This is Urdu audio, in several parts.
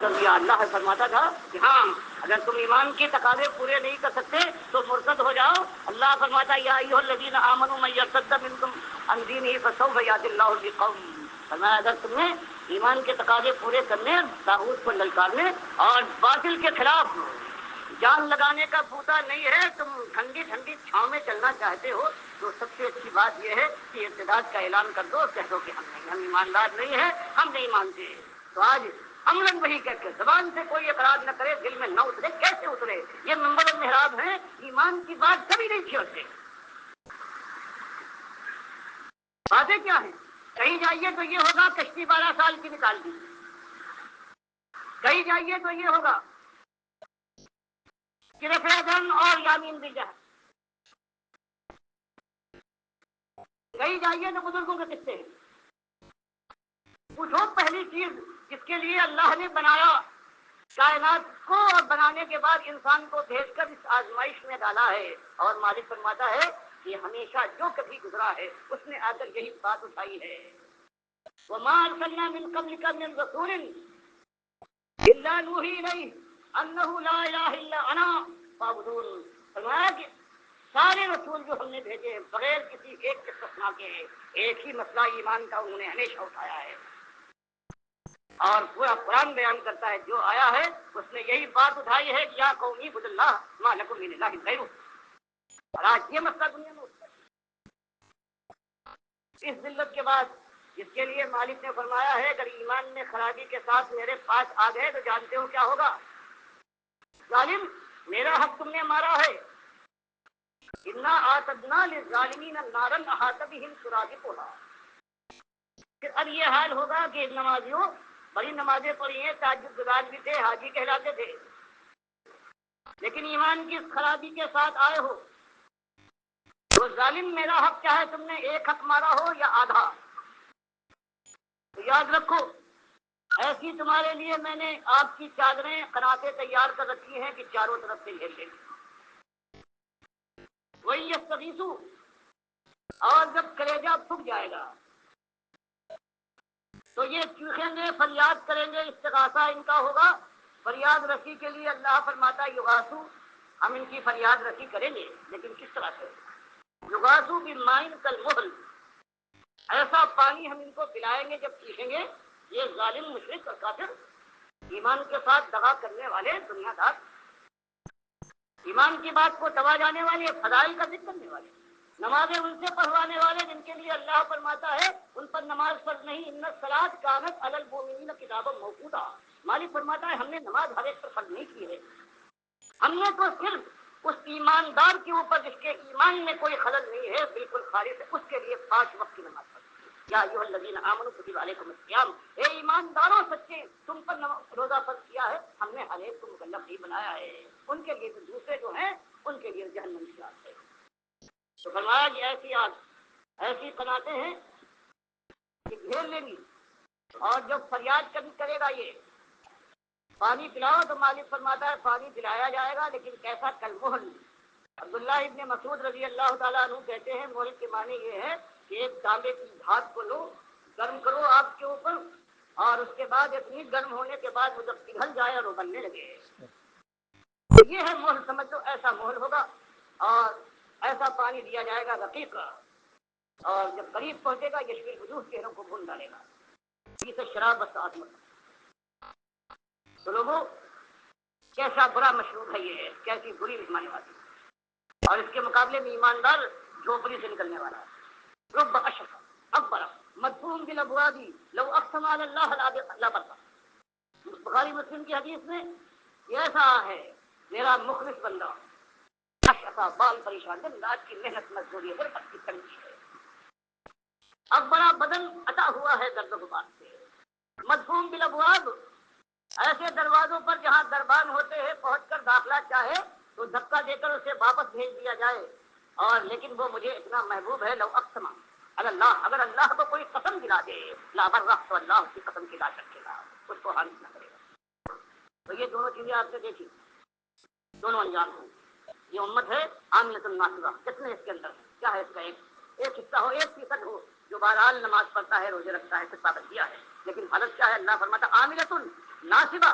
اللہ فرماتا تھا کہ ہاں اگر تم ایمان کے تقاضے پورے نہیں کر سکتے تو مرتد ہو جاؤ. اللہ فرماتا یا ایھا الذین آمنوا من یرتد منکم عن دینہ فسوف یأتی اللہ بقوم. فرمایا اگر تم نے ایمان کے تقاضے پورے کرنے, طاغوت کو للکارنے اور باطل کے خلاف جان لگانے کا بوتا نہیں ہے, تم ٹھنڈی ٹھنڈی چھاؤں میں چلنا چاہتے ہو, تو سب سے اچھی بات یہ ہے کہ ارتداد کا اعلان کر دو, کہہ دو کہ ہم ایماندار نہیں ہیں, ہم نہیں مانتے. تو آج ہم لوگ وہی کہہ کے زبان سے کوئی اقرار نہ کرے, دل میں نہ اترے, کیسے اترے؟ یہ منبر و محراب ہیں, ایمان کی بات کبھی نہیں چھوڑتے. باتیں کیا ہیں؟ کہیں جائیے تو یہ ہوگا کشتی 12 سال کی نکال دی, کہیں جائیے تو یہ ہوگا کہ ریفرنڈم اور یامین بھی جائے, کہیں جائیے تو بزرگوں کے قصے ہیں. پوچھو پہلی چیز جس کے لیے اللہ نے بنایا کائنات کو, اور بنانے کے بعد انسان کو بھیج کر اس آزمائش میں ڈالا ہے, اور مالک فرماتا ہے کہ ہمیشہ جو کبھی گزرا ہے اس نے آ کر یہی بات اٹھائی ہے, وَمَا أَرْسَلْنَا مِن قَبْلِكَ مِن رَّسُولٍ إِلَّا نُوحِي إِلَيْهِ أَنَّهُ لَا إِلَٰهَ إِلَّا أَنَا فَاعْبُدُونِ. فرمایا کہ سارے رسول جو ہم نے بھیجے بغیر کسی ایک استثناء کے ایک ہی مسئلہ ایمان کا انہوں نے ہمیشہ اٹھایا ہے, اور پورا قرآن بیان کرتا ہے جو آیا ہے اس نے یہی بات اٹھائی ہے کہ یا قومی عبدوا اللہ ما لکم من الہ غیرہ. اور آج یہ مسئلہ دنیا میں اٹھتا ہے. اس ذلت کے بعد جس کے لیے مالک نے فرمایا ہے اگر ایمان میں خرابی کے ساتھ میرے پاس آ گئے تو جانتے ہو کیا ہوگا؟ ظالم میرا حق تم نے مارا ہے, انا اعتدنا للظالمین نارا احاط بهم سرادقها. پھر اب یہ حال ہوگا کہ نمازیوں بڑی نمازیں پڑھی ہیں, تہجد گزار بھی تھے, حاجی کہلاتے تھے, لیکن ایمان کی اس خرابی کے ساتھ آئے ہو تو ظالم میرا حق چاہے تم نے ایک حق مارا ہو یا آدھا, تو یاد رکھو ایسی تمہارے لیے میں نے آپ کی چادریں قناتیں تیار کر رکھی ہیں کہ چاروں طرف سے گھیر لیں. وہی یستغیثوا, اور جب کلیجہ پھک جائے گا تو یہ چیخیں گے, فریاد کریں گے, استغاثہ ان کا ہوگا. فریاد رسی کے لیے اللہ فرماتا ہے یغاثو, ہم ان کی فریاد رسی کریں گے, لیکن کس طرح سے؟ یغاثو بماء کالمہل, ایسا پانی ہم ان کو پلائیں گے جب چیخیں گے. یہ ظالم مشرک اور کافر, ایمان کے ساتھ دغا کرنے والے دنیا دار, ایمان کی بات کو دبا جانے والے, فضائل کا ذکر کرنے والے, نمازیں ان سے پڑھوانے والے جن کے لیے اللہ فرماتا ہے ان پر نماز فرض نہیں, ان الصلاۃ کانت علی المؤمنین کتابا موقوتا. مالک فرماتا ہے ہم نے نماز ہر ایک پر فرض نہیں کی ہے, ہم نے تو صرف اس ایماندار کے اوپر جس کے ایمان میں کوئی خلل نہیں ہے, بالکل خالص ہے, اس کے لیے 5 وقت کی نماز فرض کی. یا ایھا الذین آمنوا کتب علیکم الصیام, اے ایمانداروں سچے تم پر روزہ فرض کیا ہے, ہم نے ہر ایک کو مکلف نہیں بنایا ہے. ان کے لیے تو دوسرے جو ہیں ان کے لیے جہنم کی آگ ہے. تو فرمایا کہ ایسی آگ, ایسی قناتیں ہیں کہ گھیر لیں گی, اور جب فریاد کبھی کرے گا یہ پانی پلاؤ تو مالک فرماتا ہے پانی پلایا جائے گا, لیکن کیسا؟ کالمہل. عبداللہ ابن مسعود رضی اللہ تعالیٰ عنہ کہتے ہیں مہل کے معنی یہ ہے کہ ایک تانبے کی دھات کو لو, گرم کرو آگ کے اوپر, اور اس کے بعد اتنی گرم ہونے کے بعد وہ جب پگھل جائے اور ابلنے لگے, یہ ہے مہل. سمجھ لو ایسا مہل ہوگا, اور ایسا پانی دیا جائے گا رقیق, اور جب قریب پہنچے گا یشوی الوجوہ, چہروں کو بھون ڈالے گا. یہ سے شراب بسات مت. تو لوگوں کیسا برا مشروب ہے یہ, کیسی بری مہمان والی, اور اس کے مقابلے میں ایماندار جھوپڑی سے نکلنے والا ہے. رب اشرف اکبر مدفون بالابواب لو اقسم علی اللہ لا برا. بخاری مسلم کی حدیث میں یہ ایسا ہے میرا مخلص بندہ, اشفا بال پریشان, دن رات کی محنت مزدوری ہے, کی تنگی ہے, اب بڑا بدن عطا ہوا ہے درد و غبار سے. مدفون بالابواب, ایسے دروازوں پر جہاں دربان ہوتے ہیں پہنچ کر داخلہ چاہے تو دھکا دے کر اسے واپس بھیج دیا جائے, اور لیکن وہ مجھے اتنا محبوب ہے. لو اقسم اللہ, اگر اللہ کو کوئی قسم دلا دے, لا برا, تو اللہ اس کی قسم کی لاش رکھے گا, اس کو حاصل نہ کرے گا. تو یہ دونوں چیزیں آپ نے دیکھی, دونوں انجام ہیں. یہ امت ہے عاملۃ الناصبہ. کتنے اس کے اندر کیا ہے؟ اس کا ایک حصہ ہو, 1% ہو جو بہرحال نماز پڑھتا ہے, روزے رکھتا ہے, پھر پابندیاں ہے, لیکن حالت کیا ہے؟ اللہ فرماتا عاملۃ الناصبہ,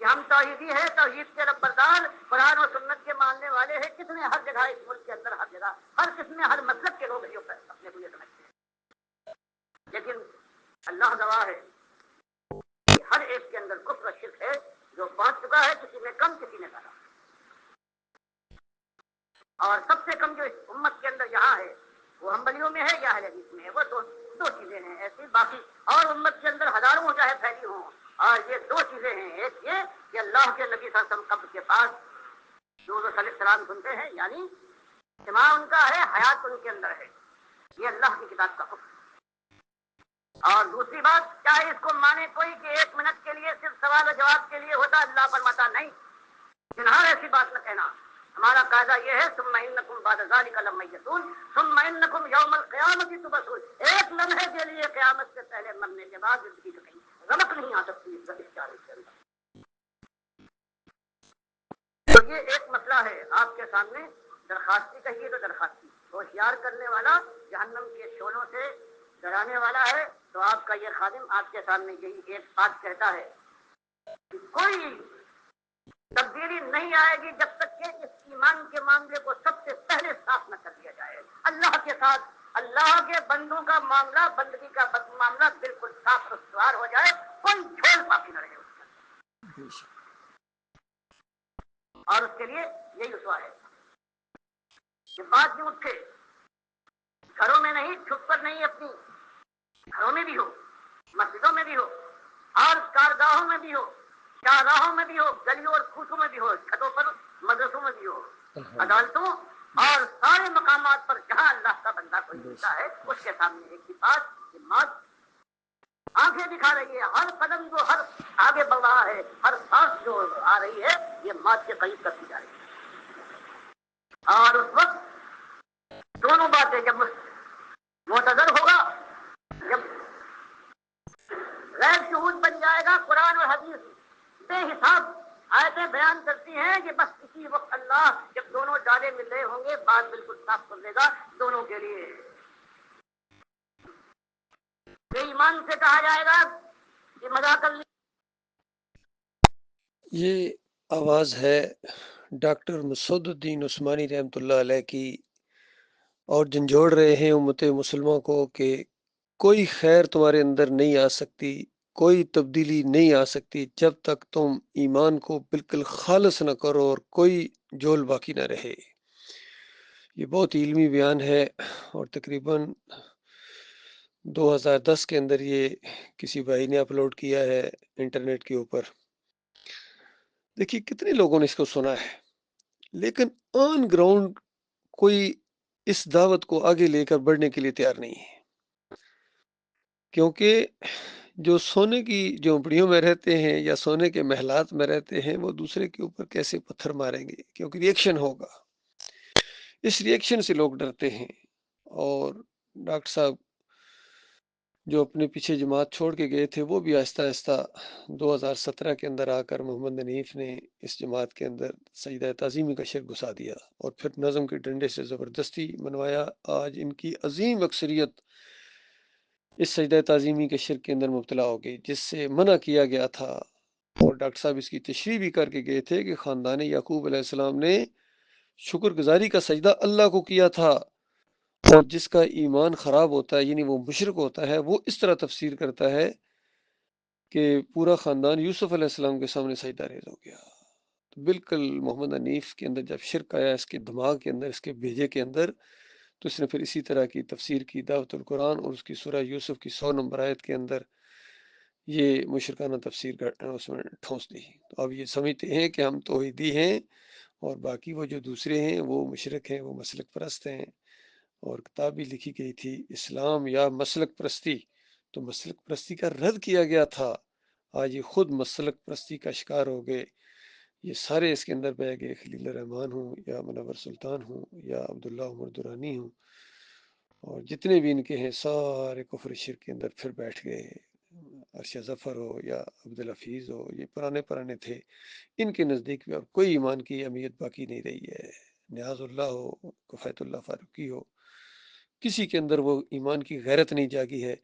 کہ ہم توحیدی ہے، توحید کے ربردار، قرآن و سنت کے ماننے والے ہیں. کتنے ہر جگہ اس ملک کے اندر، ہر جگہ، ہر قسم میں، ہر مطلب کے لوگ جو اپنے کو یہ سمجھتے ہیں. لیکن اللہ گواہ ہے کہ ہر ایک کے اندر کفر و شرک ہے جو پہنچ چکا ہے، کسی میں کم، کسی میں زیادہ. اور سب سے کم جو اس امت کے اندر یہاں ہے وہ حنبلیوں میں ہے یا اہل حدیث میں ہے. وہ دو چیزیں ہیں ایسی. باقی اور امت کے اندر ہزاروں چاہے پھیلی ہوں، اور یہ دو چیزیں ہیں. ایک یہ کہ اللہ کے نبی صلی اللہ علیہ وسلم قبر کے پاس جو سلام سنتے ہیں، یعنی سماع ان کا ہے، حیات ان کے اندر ہے. یہ اللہ کی کتاب کا حکم. اور دوسری بات، چاہے اس کو مانے کوئی کہ 1 منٹ کے لیے صرف سوال و جواب کے لیے ہوتا، اللہ فرماتا نہیں، جنہار ایسی بات نہ کہنا. ہمارا قاعدہ یہ ہے ثم انکم بعد ذلک لمیتون ثم انکم یوم القیامۃ تبعثون. ایک لمحے کے لیے قیامت سے پہلے مرنے کے بعد زندگی میں کہیں رمق نہیں آ سکتی اس چارج کے اندر. تو یہ ایک مسئلہ ہے آپ کے سامنے. درخواستی کہیے تو درخواستی، ہوشیار کرنے والا، جہنم کے شعلوں سے ڈرانے والا ہے. تو آپ کا یہ خادم آپ کے سامنے یہی ایک بات کہتا ہے کہ کوئی تبدیلی نہیں آئے گی جب تک کہ اس ایمان کے معاملے کو سب سے پہلے صاف نہ کر دیا جائے. اللہ کے ساتھ اللہ کے بندوں کا معاملہ، بندگی کا معاملہ بالکل صاف استوار ہو جائے، کوئی جھول باقی نہ رہے اس میں. اور اس کے لیے یہی رسوا ہے کہ بات جو اٹھے گھروں میں نہیں، چھپ کر نہیں، اپنی گھروں میں بھی ہو، مسجدوں میں بھی ہو، اور کارگاہوں میں بھی ہو، شاہراہوں میں بھی ہو، گلیوں اور کوچوں میں بھی ہو، چھتوں پر، مدرسوں میں بھی ہو، عدالتوں اور سارے مقامات پر جہاں اللہ کا بندہ کوئی ملتا ہے، اس کے سامنے ایک ہی بات کہ موت آنکھیں دکھا رہی ہے. ہر قدم جو ہر آگے بڑھ رہا ہے، ہر سانس جو آ رہی ہے، یہ موت کے قریب کرتی جا رہی ہے. اور اس وقت دونوں باتیں جب معتبر ہوگا، جب غیر شہود بن جائے گا. قرآن اور حدیث بے حساب آیتیں بیان کرتی ہیں کہ بس اسی وقت اللہ جب دونوں ڈالے مل رہے ہوں گے، بات بالکل صاف کر دے گا دونوں کے لیے. بے ایمان سے کہا جائے گا کہ مذاق کر لی. یہ آواز ہے ڈاکٹر مسعود الدین عثمانی رحمۃ اللہ علیہ کی، اور جھنجھوڑ رہے ہیں امت مسلموں کو کہ کوئی خیر تمہارے اندر نہیں آ سکتی، کوئی تبدیلی نہیں آ سکتی جب تک تم ایمان کو بالکل خالص نہ کرو اور کوئی جول باقی نہ رہے. یہ بہت علمی بیان ہے، اور تقریباً 2010 کے اندر یہ کسی بھائی نے اپلوڈ کیا ہے انٹرنیٹ کے اوپر. دیکھیے کتنے لوگوں نے اس کو سنا ہے، لیکن آن گراؤنڈ کوئی اس دعوت کو آگے لے کر بڑھنے کے لیے تیار نہیں ہے. کیونکہ جو سونے کی جھونپڑیوں میں رہتے ہیں یا سونے کے محلات میں رہتے ہیں، وہ دوسرے کے اوپر کیسے پتھر ماریں گے؟ کیونکہ ریئیکشن ہوگا. اس ریئیکشن سے لوگ ڈرتے ہیں. اور ڈاکٹر صاحب جو اپنے پیچھے جماعت چھوڑ کے گئے تھے، وہ بھی آہستہ آہستہ 2017 کے اندر آ کر محمد حنیف نے اس جماعت کے اندر سجدہ تعظیمی کا شرک گھسا دیا، اور پھر نظم کے ڈنڈے سے زبردستی منوایا. آج ان کی عظیم اکثریت اس سجدہ تعظیمی کے شرک کے اندر مبتلا ہو گئی، جس سے منع کیا گیا تھا. اور ڈاکٹر صاحب اس کی تشریح بھی کر کے گئے تھے کہ خاندان یعقوب علیہ السلام نے شکر گزاری کا سجدہ اللہ کو کیا تھا، اور جس کا ایمان خراب ہوتا ہے، یعنی وہ مشرک ہوتا ہے، وہ اس طرح تفسیر کرتا ہے کہ پورا خاندان یوسف علیہ السلام کے سامنے سجدہ ریز ہو گیا. تو بالکل محمد حنیف کے اندر جب شرک آیا، اس کے دماغ کے اندر، اس کے بھیجے کے اندر، تو اس نے پھر اسی طرح کی تفسیر کی دعوت القرآن اور اس کی سورہ یوسف کی 100 نمبر آیت کے اندر یہ مشرکانہ تفسیر کا اس میں ٹھونس دی. تو اب یہ سمجھتے ہیں کہ ہم توحیدی ہیں، اور باقی وہ جو دوسرے ہیں وہ مشرک ہیں، وہ مسلک پرست ہیں. اور کتاب بھی لکھی گئی تھی اسلام یا مسلک پرستی، تو مسلک پرستی کا رد کیا گیا تھا. آج یہ خود مسلک پرستی کا شکار ہو گئے. یہ سارے اس کے اندر بہ گئے، خلیل الرحمن ہوں یا منور سلطان ہوں یا عبداللہ عمر درانی ہوں، اور جتنے بھی ان کے ہیں سارے کفر شرک کے اندر پھر بیٹھ گئے. ارشد ظفر ہو یا عبدالحفیظ ہو، یہ پرانے تھے. ان کے نزدیک بھی اب کوئی ایمان کی اہمیت باقی نہیں رہی ہے. نیاز اللہ ہو، کفایت اللہ فاروقی ہو، کسی کے اندر وہ ایمان کی غیرت نہیں جاگی ہے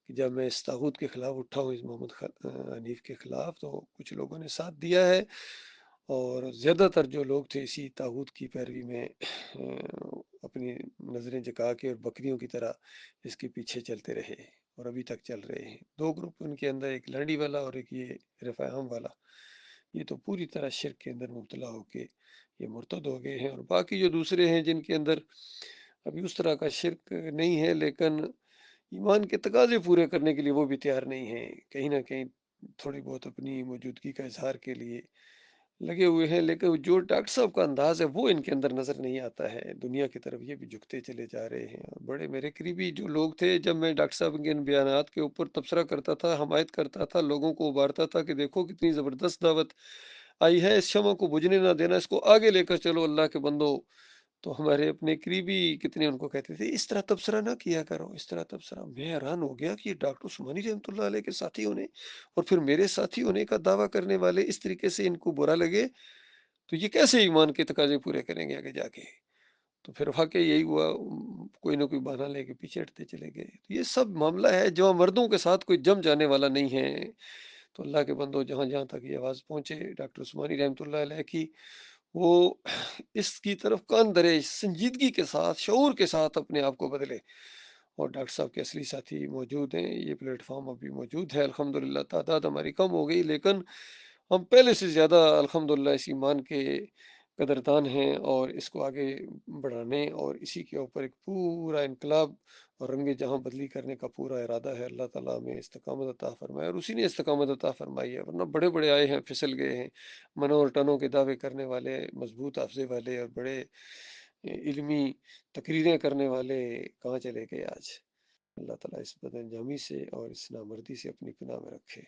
کہ جب میں اس طاغوت کے خلاف اٹھا ہوں، اس محمد حنیف کے خلاف، تو کچھ لوگوں نے ساتھ دیا ہے، اور زیادہ تر جو لوگ تھے اسی طاغوت کی پیروی میں اپنی نظریں جھکا کے اور بکریوں کی طرح اس کے پیچھے چلتے رہے، اور ابھی تک چل رہے ہیں۔ دو گروپ ان کے اندر، ایک لنڈی والا اور ایک یہ رفع عام والا، یہ تو پوری طرح شرک کے اندر مبتلا ہو کے یہ مرتد ہو گئے ہیں، اور باقی جو دوسرے ہیں جن کے اندر ابھی اس طرح کا شرک نہیں ہے لیکن ایمان کے تقاضے پورے کرنے کے لیے وہ بھی تیار نہیں ہیں، کہیں نہ کہیں تھوڑی بہت اپنی موجودگی کا اظہار کے لیے لگے ہوئے ہیں، لیکن جو ڈاکٹر صاحب کا انداز ہے وہ ان کے اندر نظر نہیں آتا ہے۔ دنیا کی طرف یہ بھی جھکتے چلے جا رہے ہیں، اور بڑے میرے قریبی جو لوگ تھے، جب میں ڈاکٹر صاحب کے ان بیانات کے اوپر تبصرہ کرتا تھا، حمایت کرتا تھا، لوگوں کو ابھارتا تھا کہ دیکھو کتنی زبردست دعوت آئی ہے، اس شمع کو بجھنے نہ دینا، اس کو آگے لے کر چلو اللہ کے بندو، تو ہمارے اپنے قریبی کتنے ان کو کہتے تھے اس طرح تبصرہ نہ کیا کرو، اس طرح تبصرہ۔ میں حیران ہو گیا کہ یہ ڈاکٹر عثمانی رحمۃ اللہ علیہ کے ساتھی ہونے اور پھر میرے ساتھی ہونے کا دعویٰ کرنے والے اس طریقے سے ان کو برا لگے، تو یہ کیسے ایمان کے تقاضے پورے کریں گے آگے جا کے؟ تو پھر واقعی یہی ہوا، کوئی نہ کوئی بہانہ لے کے پیچھے ہٹتے چلے گئے۔ تو یہ سب معاملہ ہے جو مردوں کے ساتھ کوئی جم جانے والا نہیں ہے۔ تو اللہ کے بندو، جہاں جہاں تک یہ آواز پہنچے ڈاکٹر عثمانی رحمۃ اللہ علیہ کی، وہ اس کی طرف کان دھرے، سنجیدگی کے ساتھ، شعور کے ساتھ اپنے آپ کو بدلے۔ اور ڈاکٹر صاحب کے اصلی ساتھی موجود ہیں، یہ پلیٹ فارم ابھی موجود ہے الحمدللہ، تعداد ہماری کم ہو گئی لیکن ہم پہلے سے زیادہ الحمدللہ اس ایمان کے قدردان ہیں، اور اس کو آگے بڑھانے اور اسی کے اوپر ایک پورا انقلاب اور رنگ جہاں بدلی کرنے کا پورا ارادہ ہے۔ اللہ تعالیٰ ہمیں استقامت عطا فرمائے، اور اسی نے استقامت عطا فرمائی ہے، ورنہ بڑے بڑے آئے ہیں، پھسل گئے ہیں، منوں اور ٹنوں کے دعوے کرنے والے، مضبوط حافظے والے اور بڑے علمی تقریریں کرنے والے کہاں چلے گئے آج؟ اللہ تعالیٰ اس بد انجامی سے اور اس نامردی سے اپنی پناہ میں رکھے۔